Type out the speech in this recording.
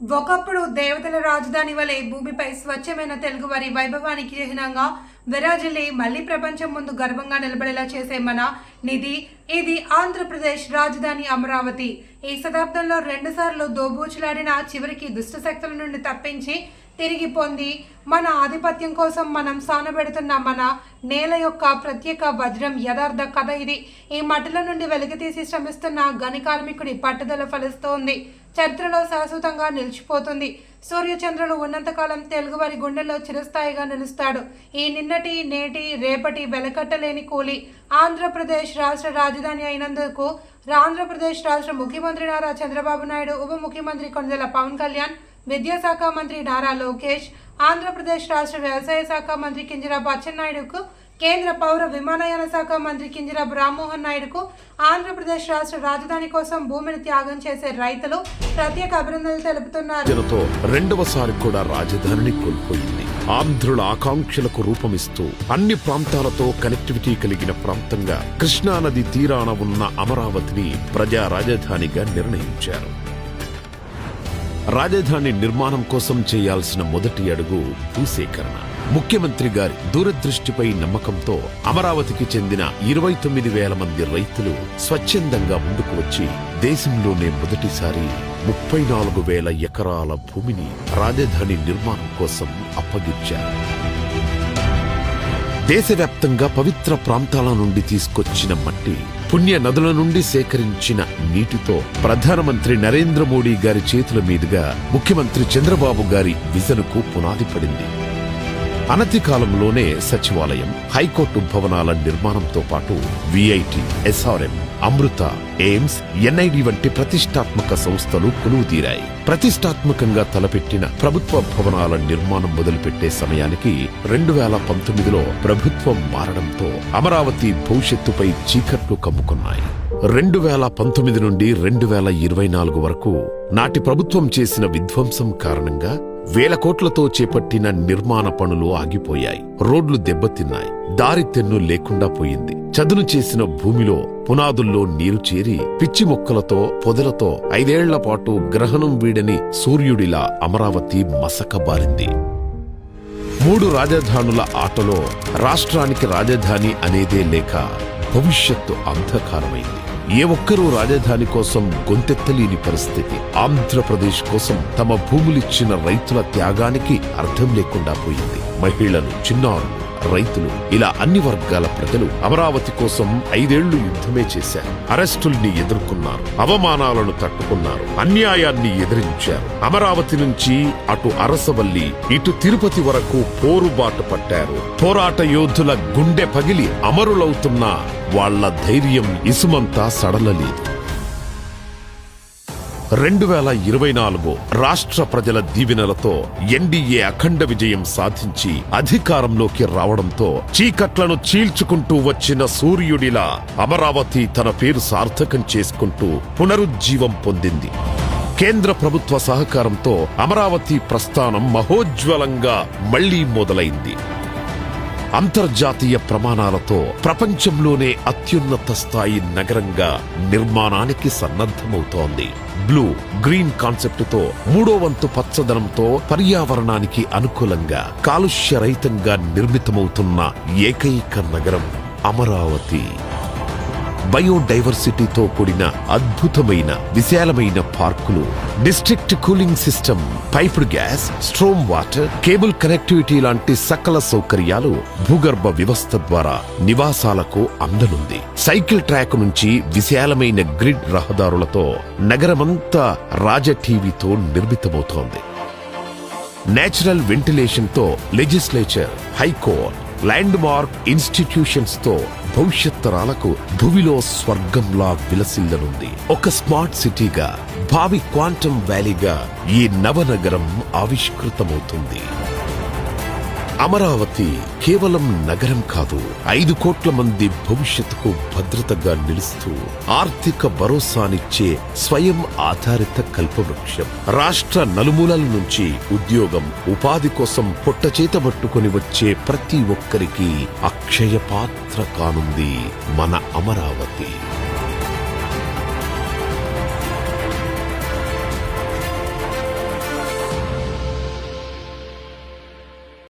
ఒకప్పుడు దేవతల రాజధాని వలె భూమిపై స్వచ్ఛమైన తెలుగువారి వైభవానికి చిహ్నంగా విరాజిల్లి మళ్లీ ప్రపంచం ముందు గర్వంగా నిలబడేలా చేసే మన నిధి ఇది ఆంధ్రప్రదేశ్ రాజధాని అమరావతి. ఈ శతాబ్దంలో 2 సార్లు దోబూచులాడిన చివరికి దుష్టశక్తుల నుండి తప్పించి తిరిగి పొంది మన ఆధిపత్యం కోసం మనం సానబెడుతున్న మన నేల యొక్క ప్రత్యేక వజ్రం యథార్థ కథ ఇది. ఈ మట్టిల నుండి వెలికితీసి శ్రమిస్తున్న గని కార్మికుడి పట్టుదల ఫలిస్తోంది. చరిత్రలో శాశ్వతంగా నిలిచిపోతుంది. సూర్యచంద్రులు ఉన్నంతకాలం తెలుగువారి గుండెల్లో చిరస్థాయిగా నిలుస్తాడు. ఈ నిన్నటి నేటి రేపటి వెలకట్టలేని కూలి ఆంధ్రప్రదేశ్ రాష్ట్ర రాజధాని అయినందుకు ఆంధ్రప్రదేశ్ రాష్ట్ర ముఖ్యమంత్రి నారా చంద్రబాబు నాయుడు, ఉప ముఖ్యమంత్రి కొణిదెల పవన్ కళ్యాణ్, విద్యాశాఖ మంత్రి నారా లోకేష్, ఆంధ్రప్రదేశ్ రాష్ట్ర వ్యవసాయ శాఖ మంత్రి కింజరాపు అచ్చెన్నాయుడుకు, కేంద్ర పౌర విమానయాన శాఖ మంత్రి కింజరాపు రామ్మోహన్ నాయుడుకు, ఆంధ్రప్రదేశ్ రాష్ట్ర రాజధాని కోసం భూమిని త్యాగం చేసే రైతులు ప్రత్యేక అభినందనలు తెలుపుతున్నారు. రెండవసారి కూడా రాజధానిని కోల్పోయింది. ఆంధ్రుల ఆకాంక్షలకు రూపమిస్తూ అన్ని ప్రాంతాలతో కనెక్టివిటీ కలిగిన ప్రాంతంగా కృష్ణానది తీరాన ఉన్న అమరావతిని ప్రజా రాజధానిగా నిర్ణయించారు. రాజధాని నిర్మాణం కోసం చేయాల్సిన మొదటి అడుగు భూసేకరణ. ముఖ్యమంత్రి గారి దూరదృష్టిపై నమ్మకంతో అమరావతికి చెందిన 29,000 మంది రైతులు స్వచ్ఛందంగా ముందుకు వచ్చి దేశంలోనే మొదటిసారి 34,000 ఎకరాల భూమిని రాజధాని నిర్మాణం కోసం అప్పగించారు. దేశవ్యాప్తంగా పవిత్ర ప్రాంతాల నుండి తీసుకొచ్చిన మట్టి, పుణ్య నదుల నుండి సేకరించిన నీటితో ప్రధానమంత్రి నరేంద్ర మోడీ గారి చేతుల మీదుగా ముఖ్యమంత్రి చంద్రబాబు గారి విజన్కు పునాది పడింది. అనతి కాలంలోనే సచివాలయం, హైకోర్టు భవనాల నిర్మాణంతో పాటు విఐటి, ఎస్ఆర్ఎం, అమృత, ఎయిమ్స్, ఎన్ఐడి వంటి ప్రతిష్టాత్మక సంస్థలు కొలువుదీరాయి. ప్రతిష్టాత్మకంగా తలపెట్టిన ప్రభుత్వ భవనాల నిర్మాణం మొదలుపెట్టే సమయానికి 2019లో ప్రభుత్వం మారడంతో అమరావతి భవిష్యత్తుపై చీకట్లు కమ్ముకున్నాయి. 2019 నుండి 2024 వరకు నాటి ప్రభుత్వం చేసిన విధ్వంసం కారణంగా 1,000 కోట్లతో చేపట్టిన నిర్మాణ పనులు ఆగిపోయాయి. రోడ్లు దెబ్బతిన్నాయి. దారి తెన్ను లేకుండా పోయింది. చదును చేసిన భూమిలో పునాదుల్లో నీరు చేరి పిచ్చి మొక్కలతో, పొదలతో 5 ఏళ్ల పాటు గ్రహణం వీడని సూర్యుడిలా అమరావతి మసకబారింది. 3 రాజధానుల ఆటలో రాష్ట్రానికి రాజధాని అనేదే లేక భవిష్యత్తు అంధకారమైంది. ఏ ఒక్కరూ రాజధాని కోసం గొంతెత్తలేని పరిస్థితి. ఆంధ్రప్రదేశ్ కోసం తమ భూములిచ్చిన రైతుల త్యాగానికి అర్థం లేకుండా పోయింది. మహిళలు, చిన్నారులు, రైతులు ఇలా అన్ని వర్గాల ప్రజలు అమరావతి కోసం 5 ఏళ్లు యుద్ధమే చేశారు. అరెస్టుల్ని ఎదుర్కొన్నారు, అవమానాలను తట్టుకున్నారు, అన్యాయాన్ని ఎదిరించారు. అమరావతి నుంచి అటు అరసవల్లి, ఇటు తిరుపతి వరకు పోరుబాటు పట్టారు. పోరాట యోధుల గుండె పగిలి అమరులవుతున్న వాళ్ల ధైర్యం ఇసుమంతా సడలలేదు. 2024 రాష్ట్ర ప్రజల దీవెనలతో ఎన్డీఏ అఖండ విజయం సాధించి అధికారంలోకి రావడంతో చీకట్లను చీల్చుకుంటూ వచ్చిన సూర్యుడిలా అమరావతి తన పేరు సార్థకం చేసుకుంటూ పునరుజ్జీవం పొందింది. కేంద్ర ప్రభుత్వ సహకారంతో అమరావతి ప్రస్థానం మహోజ్వలంగా మళ్లీ మొదలైంది. అంతర్జాతీయ ప్రమాణాలతో ప్రపంచంలోనే అత్యున్నత స్థాయి నగరంగా నిర్మాణానికి సన్నద్ధమవుతోంది. బ్లూ గ్రీన్ కాన్సెప్టుతో 3వ వంతు పచ్చదనంతో పర్యావరణానికి అనుకూలంగా కాలుష్యరహితంగా నిర్మితమవుతున్న ఏకైక నగరం అమరావతి. బయోడైవర్సిటీతో కూడిన అద్భుతమైన విశాలమైన పార్కులు, district cooling system, piped gas, storm water, cable connectivity లాంటి సకల సౌకర్యాలు భూగర్భ వ్యవస్థ ద్వారా నివాసాలకు అందనుంది. సైకిల్ ట్రాక్ నుంచి విశాలమైన గ్రిడ్ రహదారులతో నగరమంతా రాజటీవీతో నిర్మితమవుతోంది. నేచురల్ వెంటిలేషన్ తో legislature, high court, land mark institutions తో భవిష్యత్ తరాలకు భూమిలో స్వర్గంలా విలసిల్లనుంది. ఒక స్మార్ట్ సిటీగా, భావి క్వాంటమ్ వ్యాలీగా ఈ నవనగరం ఆవిష్కృతమవుతుంది. అమరావతి కేవలం నగరం కాదు, 5 కోట్ల మంది భవిష్యత్తుకు భద్రతగా నిలుస్తూ ఆర్థిక భరోసానిచ్చే స్వయం ఆధారిత కల్పవృక్షం. రాష్ట్ర నలుమూలల నుంచి ఉద్యోగం, ఉపాధి కోసం పొట్టచేతబట్టుకుని వచ్చే ప్రతి ఒక్కరికి అక్షయ పాత్ర కానుంది మన అమరావతి.